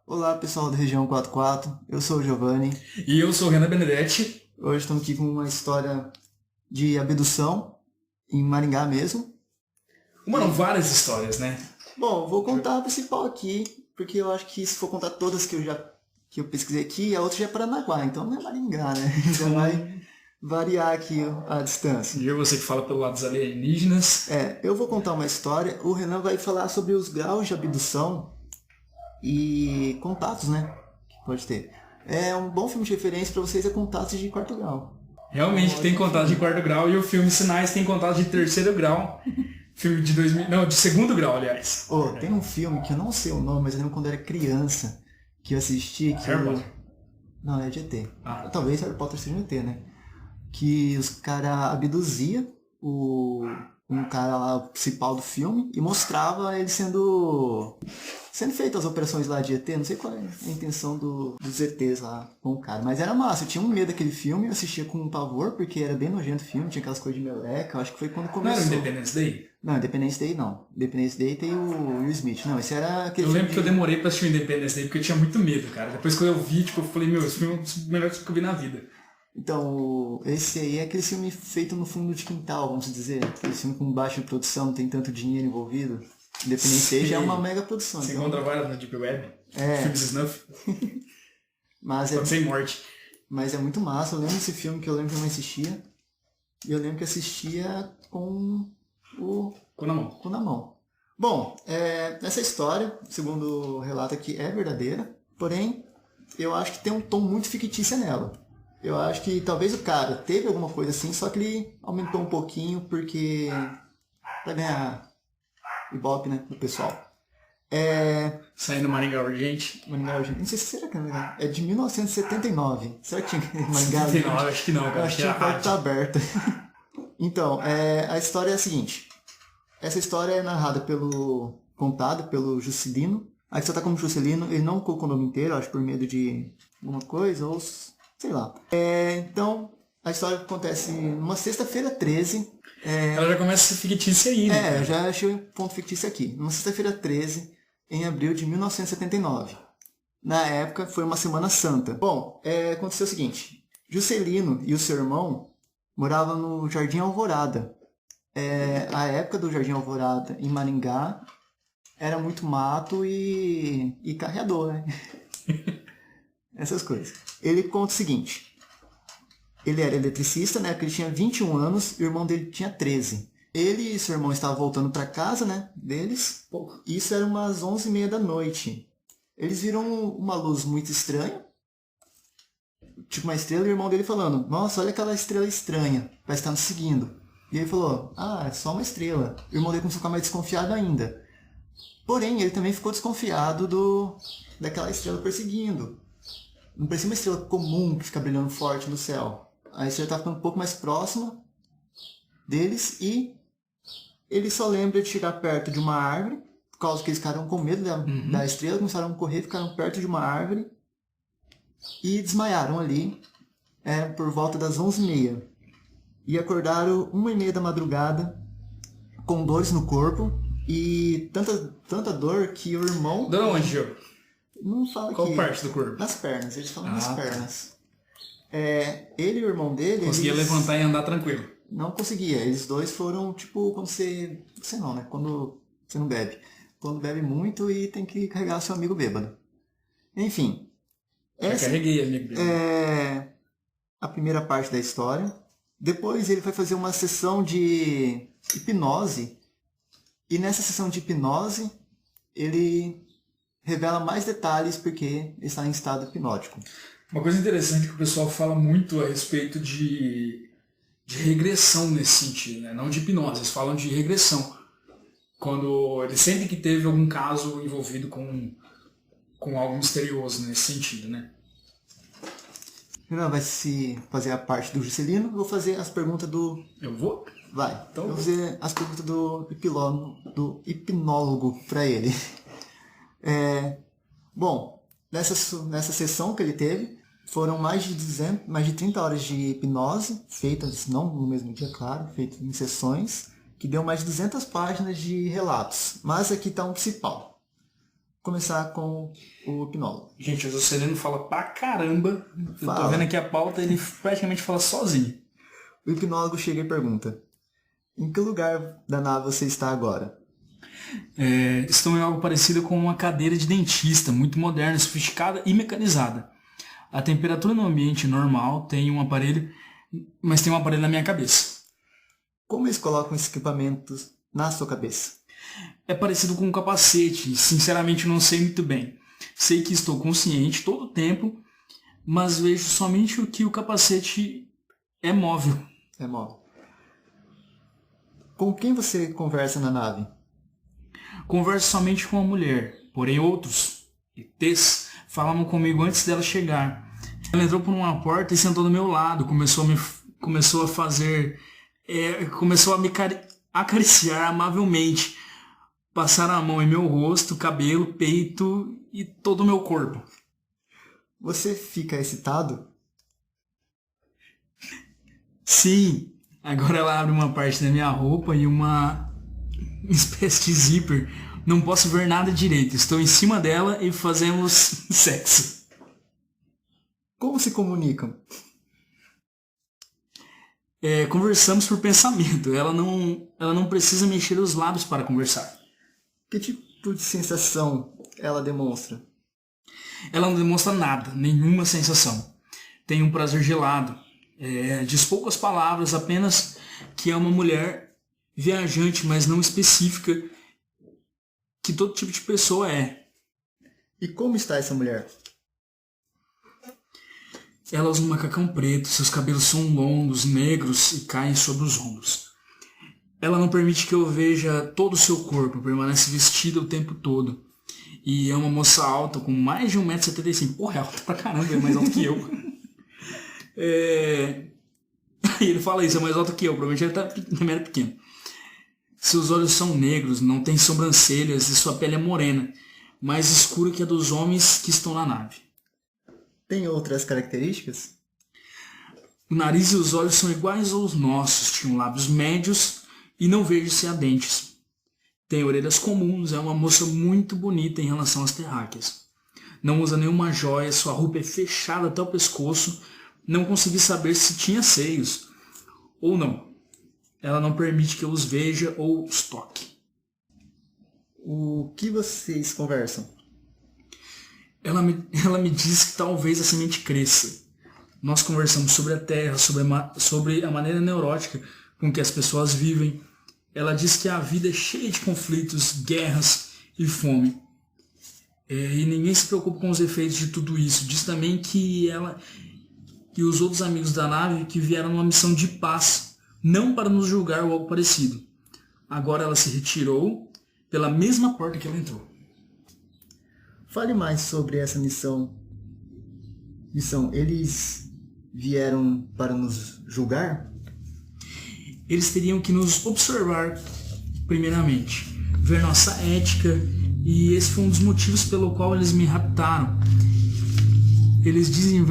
Olá pessoal da região 44, eu sou o Giovanni. E eu sou o Renan Benedetti. Hoje estamos aqui com uma história de abdução em Maringá mesmo. Não, várias histórias, né? Bom, vou contar a principal aqui, porque eu acho que se for contar todas que eu pesquisei aqui, a outra já é Paranaguá, então não é Maringá, né? Já vai variar aqui a distância. E eu, você que fala pelo lado dos alienígenas. Eu vou contar uma história, o Renan vai falar sobre os graus de abdução e contatos, né? Que pode ter. É um bom filme de referência para vocês, é Contatos de Quarto Grau. Realmente tem contato de quarto grau e o filme Sinais tem contato de terceiro grau. Filme de 2000, não, de segundo grau, aliás. Tem um filme que eu não sei o nome, mas eu lembro quando eu era criança que eu assisti. Harry Potter. Não, é de ET. Talvez Harry Potter seja um ET, né? Que os caras abduziam um cara lá, o principal do filme, e mostrava ele sendo feito as operações lá de ET. Não sei qual é a intenção dos ETs lá com o cara. Mas era massa, eu tinha um medo daquele filme, eu assistia com pavor, porque era bem nojento o filme, tinha aquelas coisas de meleca. Eu acho que foi quando começou. Não era Independence Day? Não, Independence Day não. Independence Day tem o Will Smith. Não, esse era aquele. Eu lembro que eu demorei pra assistir o Independence Day porque eu tinha muito medo, cara. Depois que eu vi, eu falei, esse filme é um dos melhores que eu vi na vida. Então, esse aí é aquele filme feito no fundo de quintal, vamos dizer. Aquele filme com baixa produção, não tem tanto dinheiro envolvido. Independence Day já é uma mega produção. Você então... encontra várias na Deep Web. Filmes snuff. Pode ser morte. Mas é muito massa. Eu lembro desse filme que eu lembro que eu não assistia. E eu lembro que assistia com na mão. Bom, essa história, segundo o relato aqui, é verdadeira. Porém, eu acho que tem um tom muito fictício nela. Eu acho que talvez o cara teve alguma coisa assim, só que ele aumentou um pouquinho porque... pra ganhar ibope, né, do pessoal. Saindo Maringá Urgente. Maringá Urgente. Não sei se será que é de 1979. Será que tinha Maringá Urgente? 79, acho que não, cara. Acho que a porta tá aberta. Então, a história é a seguinte. Essa história é contada pelo Juscelino. Aqui só tá como Juscelino, ele não colocou o nome inteiro, acho por medo de alguma coisa, ou sei lá. Então, a história acontece numa sexta-feira 13. Ela já começa a ser fictícia aí, né? Eu já achei um ponto fictício aqui. Numa sexta-feira 13, em abril de 1979. Na época, foi uma Semana Santa. Bom, aconteceu o seguinte. Juscelino e o seu irmão moravam no Jardim Alvorada. A época do Jardim Alvorada, em Maringá, era muito mato e carreador, né? Essas coisas. Ele conta o seguinte. Ele era eletricista, né? Porque ele tinha 21 anos e o irmão dele tinha 13. Ele e seu irmão estavam voltando para casa, né? Deles. Isso era umas 11h30 da noite. Eles viram uma luz muito estranha. Tipo uma estrela e o irmão dele falando: nossa, olha aquela estrela estranha. Parece estar nos seguindo. E ele falou: é só uma estrela. O irmão dele começou a ficar mais desconfiado ainda. Porém, ele também ficou desconfiado daquela estrela perseguindo. Não parecia uma estrela comum que fica brilhando forte no céu. A estrela estava ficando um pouco mais próxima deles e ele só lembra de chegar perto de uma árvore, por causa que eles ficaram com medo da estrela, começaram a correr, ficaram perto de uma árvore e desmaiaram ali por volta das 11h30. E acordaram 1h30 da madrugada com dores no corpo e tanta dor que o irmão... De onde, Gil? Não fala aqui. Qual parte do corpo? Nas pernas, eles falam nas pernas. Ele e o irmão dele... Conseguia levantar e andar tranquilo. Não conseguia. Eles dois foram tipo quando você não, né? Quando você não bebe. Quando bebe muito e tem que carregar seu amigo bêbado. Enfim. Carreguei amigo bêbado. A primeira parte da história. Depois ele vai fazer uma sessão de hipnose. E nessa sessão de hipnose, ele revela mais detalhes porque ele está em estado hipnótico. Uma coisa interessante que o pessoal fala muito a respeito de regressão nesse sentido, né? Não de hipnose, eles falam de regressão. Quando eles sentem que teve algum caso envolvido com algo misterioso nesse sentido, né? Não vai se fazer a parte do Juscelino, vou fazer as perguntas do... Eu vou? Vai. Então eu vou fazer as perguntas do hipnólogo para ele. Bom, nessa sessão que ele teve, foram mais de 30 horas de hipnose, feitas não no mesmo dia, claro, feitas em sessões, que deu mais de 200 páginas de relatos. Mas aqui está um principal. começar com o hipnólogo. Gente, o Juscelino fala pra caramba. Eu Fala. tô vendo aqui a pauta, ele praticamente fala sozinho. O hipnólogo chega e pergunta: em que lugar da nave você está agora? Estão em algo parecido com uma cadeira de dentista, muito moderna, sofisticada e mecanizada. A temperatura no ambiente normal tem um aparelho, mas tem um aparelho na minha cabeça. Como eles colocam esses equipamentos na sua cabeça? É parecido com um capacete, sinceramente não sei muito bem. Sei que estou consciente todo o tempo, mas vejo somente o que o capacete é móvel. É móvel. Com quem você conversa na nave? Converso somente com a mulher, porém outros, ETs, falavam comigo antes dela chegar. Ela entrou por uma porta e sentou do meu lado, começou a me acariciar amavelmente, passar a mão em meu rosto, cabelo, peito e todo o meu corpo. Você fica excitado? Sim, agora ela abre uma parte da minha roupa e uma espécie de zíper. Não posso ver nada direito. Estou em cima dela e fazemos sexo. Como se comunicam? Conversamos por pensamento. Ela não precisa mexer os lábios para conversar. Que tipo de sensação ela demonstra? Ela não demonstra nada, nenhuma sensação. Tem um prazer gelado. Diz poucas palavras, apenas que é uma mulher viajante, mas não específica, que todo tipo de pessoa é. E como está essa mulher? Ela usa um macacão preto, seus cabelos são longos, negros e caem sobre os ombros. Ela não permite que eu veja todo o seu corpo, permanece vestida o tempo todo. E é uma moça alta, com mais de 1,75 m. Porra, é alta pra caramba, é mais alta que eu. E ele fala isso, é mais alto que eu, provavelmente ele era pequeno. Seus olhos são negros, não tem sobrancelhas e sua pele é morena, mais escura que a dos homens que estão na nave. Tem outras características? O nariz e os olhos são iguais aos nossos, tinham lábios médios e não vejo se há dentes. Tem orelhas comuns, é uma moça muito bonita em relação às terráqueas. Não usa nenhuma joia, sua roupa é fechada até o pescoço, não consegui saber se tinha seios ou não. Ela não permite que eu os veja ou os toque. O que vocês conversam? Ela me diz que talvez a semente cresça. Nós conversamos sobre a Terra, sobre a maneira neurótica com que as pessoas vivem. Ela diz que a vida é cheia de conflitos, guerras e fome. E ninguém se preocupa com os efeitos de tudo isso. Diz também que ela e os outros amigos da nave que vieram numa missão de paz, não para nos julgar ou algo parecido. Agora ela se retirou pela mesma porta que ela entrou. Fale mais sobre essa missão. Eles vieram para nos julgar? Eles teriam que nos observar primeiramente, ver nossa ética, e esse foi um dos motivos pelo qual eles me raptaram. Eles dizem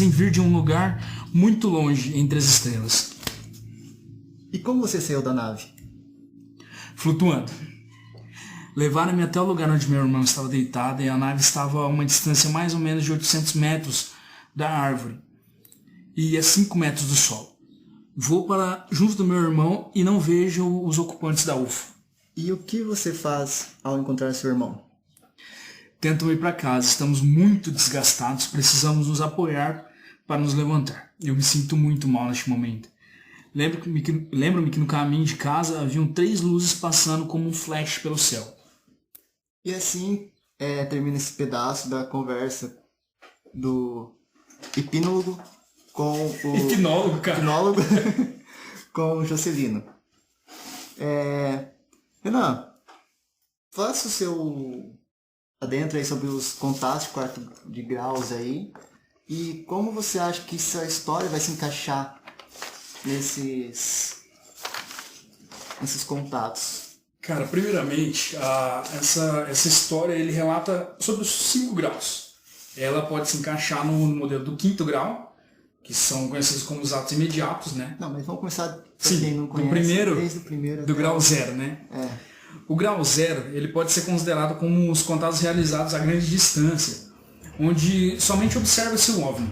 vir de um lugar muito longe entre as estrelas. E como você saiu da nave? Flutuando. Levaram-me até o lugar onde meu irmão estava deitado e a nave estava a uma distância mais ou menos de 800 metros da árvore e a 5 metros do solo. Vou para junto do meu irmão e não vejo os ocupantes da UFO. E o que você faz ao encontrar seu irmão? Tento ir para casa, estamos muito desgastados, precisamos nos apoiar para nos levantar. Eu me sinto muito mal neste momento. Lembro-me que no caminho de casa haviam 3 luzes passando como um flash pelo céu. E assim termina esse pedaço da conversa do hipnólogo com o... Hipnólogo, cara. Hipnólogo com o Juscelino. Renan, faça o seu adentro aí sobre os contatos de 4 de graus aí e como você acha que essa história vai se encaixar nesses contatos. Cara, primeiramente, essa história ele relata sobre os 5 graus. Ela pode se encaixar no modelo do 5º grau, que são conhecidos como os atos imediatos, né? Não, mas vamos começar, sim, quem não conhece, do primeiro, desde o primeiro do grau 0, né? O grau 0 ele pode ser considerado como os contatos realizados a grande distância, onde somente observa-se o OVNI.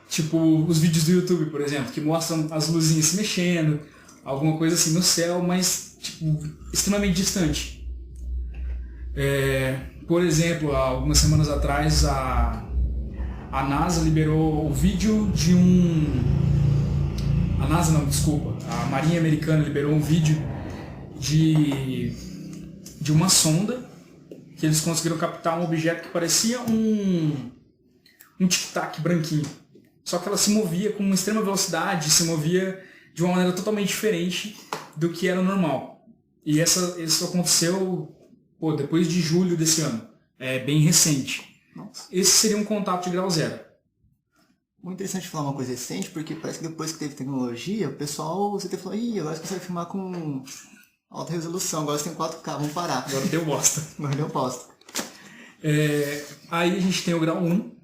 Tipo os vídeos do YouTube, por exemplo, que mostram as luzinhas se mexendo, alguma coisa assim no céu, mas tipo, extremamente distante. Por exemplo, há algumas semanas atrás a NASA liberou o vídeo de A NASA não, desculpa. A Marinha Americana liberou um vídeo de uma sonda que eles conseguiram captar um objeto que parecia um tic-tac branquinho. Só que ela se movia com uma extrema velocidade, se movia de uma maneira totalmente diferente do que era normal. E isso aconteceu depois de julho desse ano. É bem recente. Nossa. Esse seria um contato de grau 0. Muito interessante falar uma coisa recente, porque parece que depois que teve tecnologia, o pessoal, você até falou, agora você consegue filmar com alta resolução, agora você tem 4K, vamos parar. Agora deu bosta. Agora deu bosta. Aí a gente tem o grau 1,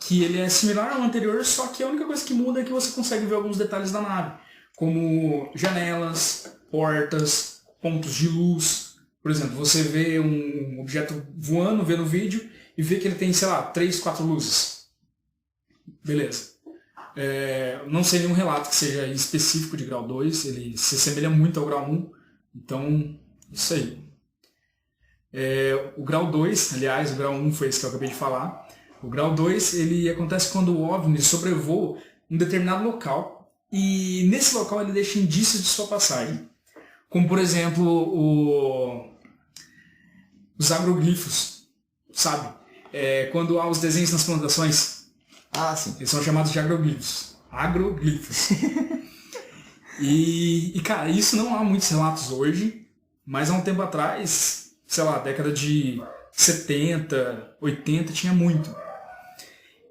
que ele é similar ao anterior, só que a única coisa que muda é que você consegue ver alguns detalhes da nave, como janelas, portas, pontos de luz. Por exemplo, você vê um objeto voando, vê no vídeo, e vê que ele tem, 3, 4 luzes. Beleza. Não sei nenhum relato que seja específico de grau 2, ele se assemelha muito ao grau 1, então, isso aí. O grau 2, aliás, o grau 1 foi esse que eu acabei de falar. O grau 2, ele acontece quando o OVNI sobrevoa um determinado local e nesse local ele deixa indícios de sua passagem. Como, por exemplo, os agroglifos, sabe? Quando há os desenhos nas plantações, Sim. eles são chamados de agroglifos. Agroglifos. E, cara, isso não há muitos relatos hoje, mas há um tempo atrás, década de 70, 80, tinha muito.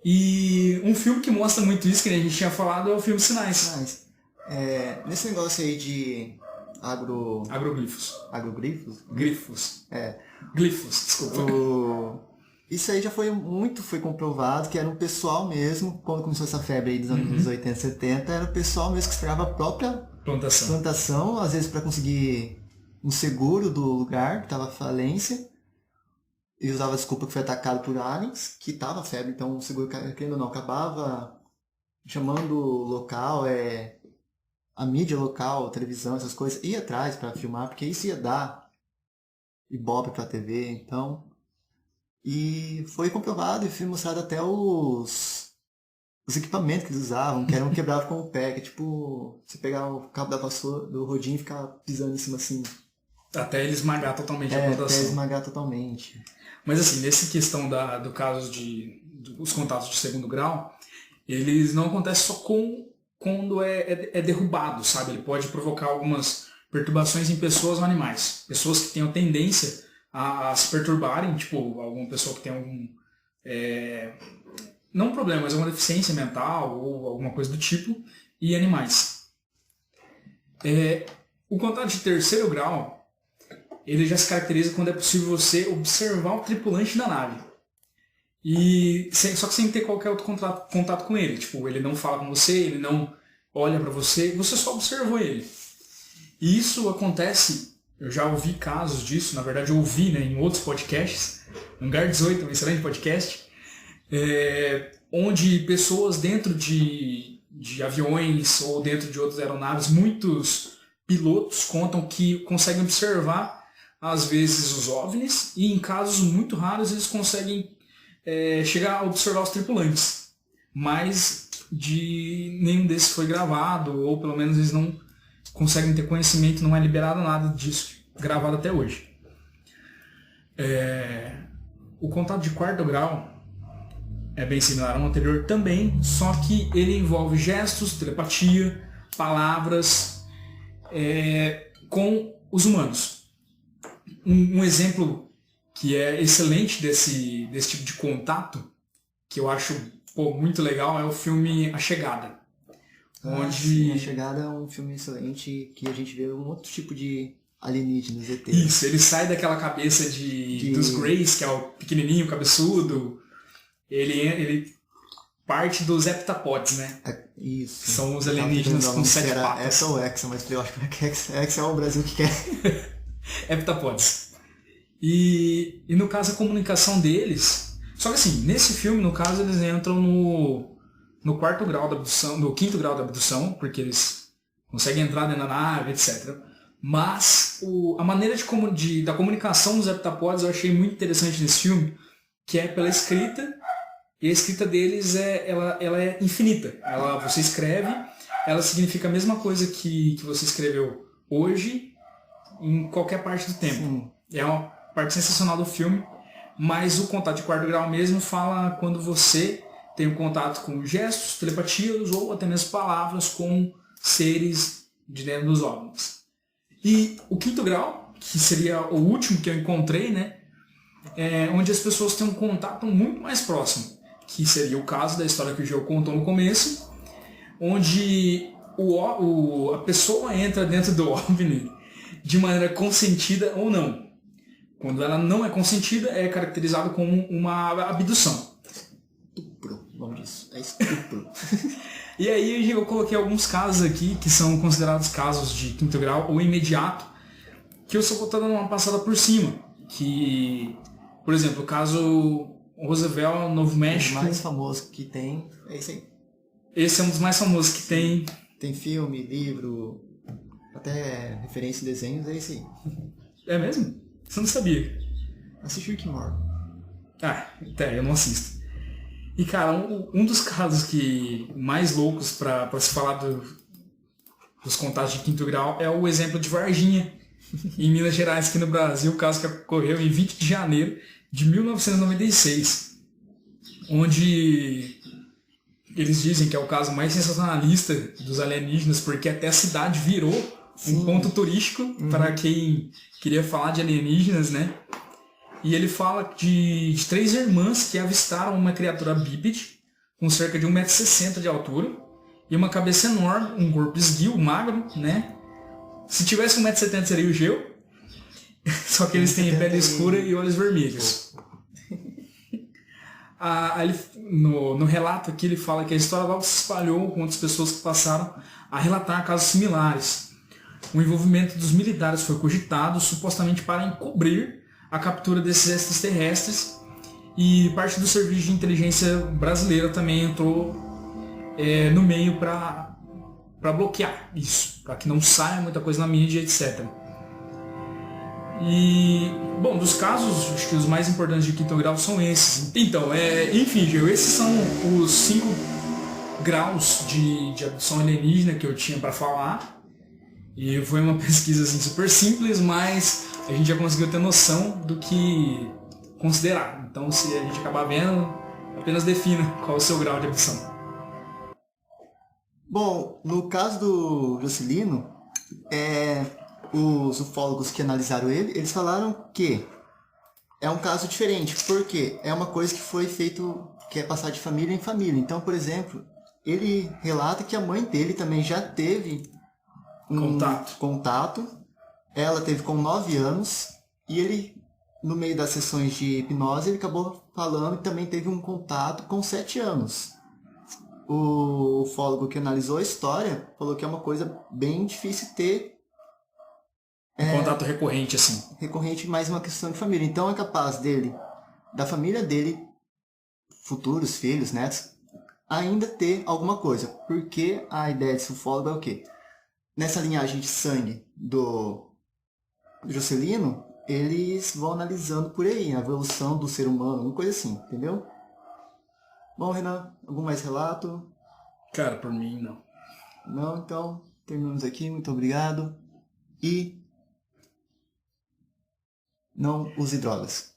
E um filme que mostra muito isso, que a gente tinha falado, é o filme Sinais. Nesse negócio aí de agroglifos. Agrogrifos? Glifos. Glifos, desculpa. Isso aí já foi comprovado que era um pessoal mesmo, quando começou essa febre aí dos anos 80, 70, era o pessoal mesmo que esperava a própria plantação, às vezes para conseguir um seguro do lugar que estava falência, e usava a desculpa que foi atacado por aliens, que estava febre, então o seguro, querendo ou não, acabava chamando o local, a mídia local, televisão, essas coisas, ia atrás para filmar, porque isso ia dar ibope para a TV, então... E foi comprovado e foi mostrado até os equipamentos que eles usavam, que eram quebrados com o pé, que tipo, você pegar o cabo da vassoura do rodinho e ficar pisando em cima assim. Até ele esmagar totalmente a plantação. Até esmagar totalmente. Mas assim, nessa questão do caso dos contatos de segundo grau, eles não acontecem só quando é derrubado, sabe? Ele pode provocar algumas perturbações em pessoas ou animais. Pessoas que tenham tendência a se perturbarem, tipo, alguma pessoa que tem algum... não um problema, mas alguma deficiência mental ou alguma coisa do tipo, e animais. O contato de terceiro grau, ele já se caracteriza quando é possível você observar o tripulante da nave. Só que sem ter qualquer outro contato com ele. Tipo, ele não fala com você, ele não olha para você, você só observou ele. E isso acontece... Eu já ouvi casos disso, na verdade eu ouvi em outros podcasts, Hangar 18, um excelente podcast, onde pessoas dentro de aviões ou dentro de outras aeronaves, muitos pilotos contam que conseguem observar às vezes os OVNIs e em casos muito raros eles conseguem chegar a observar os tripulantes, mas nenhum desses foi gravado, ou pelo menos eles não conseguem ter conhecimento, não é liberado nada disso gravado até hoje. O contato de quarto grau é bem similar ao anterior também, só que ele envolve gestos, telepatia, palavras com os humanos. Um exemplo que é excelente desse tipo de contato, que eu acho muito legal, é o filme A Chegada. A Chegada é um filme excelente que a gente vê um outro tipo de alienígenas, ET. Isso, ele sai daquela cabeça dos Greys, que é o pequenininho, cabeçudo. Ele parte dos heptapods, né? Isso. São os alienígenas com 7 patas. Essa ou Hexa, mas eu acho que Hexa é o Brasil que quer. heptapods. E no caso a comunicação deles... Só que assim, nesse filme, no caso, eles entram no quarto grau da abdução, no quinto grau da abdução, porque eles conseguem entrar dentro da nave, etc. Mas a maneira da comunicação dos heptapods eu achei muito interessante nesse filme, que é pela escrita, e a escrita deles ela é infinita. Você escreve, ela significa a mesma coisa que você escreveu hoje, em qualquer parte do tempo. Sim. É uma parte sensacional do filme, mas o contato de quarto grau mesmo fala quando você tem um contato com gestos, telepatias ou até mesmo palavras com seres de dentro dos OVNIs. E o quinto grau, que seria o último que eu encontrei, né, é onde as pessoas têm um contato muito mais próximo, que seria o caso da história que o Geo contou no começo, onde a pessoa entra dentro do OVNI de maneira consentida ou não. Quando ela não é consentida, é caracterizado como uma abdução. Estupro, vamos disso. É estupro. E aí eu coloquei alguns casos aqui, que são considerados casos de quinto grau ou imediato, que eu só vou estar dando uma passada por cima. Que, por exemplo, o caso Roosevelt, Novo México. O mais famoso que tem é esse aí. Esse é um dos mais famosos que tem. Tem filme, livro, até referência em desenhos, é esse aí. É mesmo? Você não sabia? Assiste Rick and Morty. Até, eu não assisto. E, cara, um dos casos mais loucos para se falar dos contatos de quinto grau é o exemplo de Varginha, em Minas Gerais, aqui no Brasil, o caso que ocorreu em 20 de janeiro de 1996, onde eles dizem que é o caso mais sensacionalista dos alienígenas, porque até a cidade virou um ponto turístico para quem queria falar de alienígenas, né? E ele fala de 3 irmãs que avistaram uma criatura bípede com cerca de 1,60 m de altura e uma cabeça enorme, um corpo esguio, magro, né? Se tivesse 1,70 m seria o Geo, só que eles têm pele escura e olhos vermelhos. No relato aqui ele fala que a história logo se espalhou com outras pessoas que passaram a relatar casos similares. O envolvimento dos militares foi cogitado supostamente para encobrir a captura desses extraterrestres, e parte do serviço de inteligência brasileira também entrou no meio para bloquear isso, para que não saia muita coisa na mídia, etc. E, bom, dos casos, acho que os mais importantes de quinto grau são esses. Então, enfim, Gil, esses são os 5 graus de abdução alienígena que eu tinha para falar. E foi uma pesquisa assim, super simples, mas a gente já conseguiu ter noção do que considerar. Então, se a gente acabar vendo, apenas defina qual é o seu grau de abdução. Bom, no caso do Juscelino, os ufólogos que analisaram ele, eles falaram que é um caso diferente, porque é uma coisa que foi feito, que é passar de família em família. Então, por exemplo, ele relata que a mãe dele também já teve contato. Ela teve com 9 anos e ele, no meio das sessões de hipnose, ele acabou falando que também teve um contato com 7 anos. O ufólogo que analisou a história falou que é uma coisa bem difícil ter um contato recorrente, assim. Recorrente, mais uma questão de família. Então é capaz da família dele, futuros filhos, netos, ainda ter alguma coisa. Porque a ideia desse ufólogo é o quê? Nessa linhagem de sangue do Juscelino, eles vão analisando por aí a evolução do ser humano, uma coisa assim, entendeu? Bom, Renan, algum mais relato? Cara, por mim, não. Não, então, terminamos aqui. Muito obrigado. E não use drogas.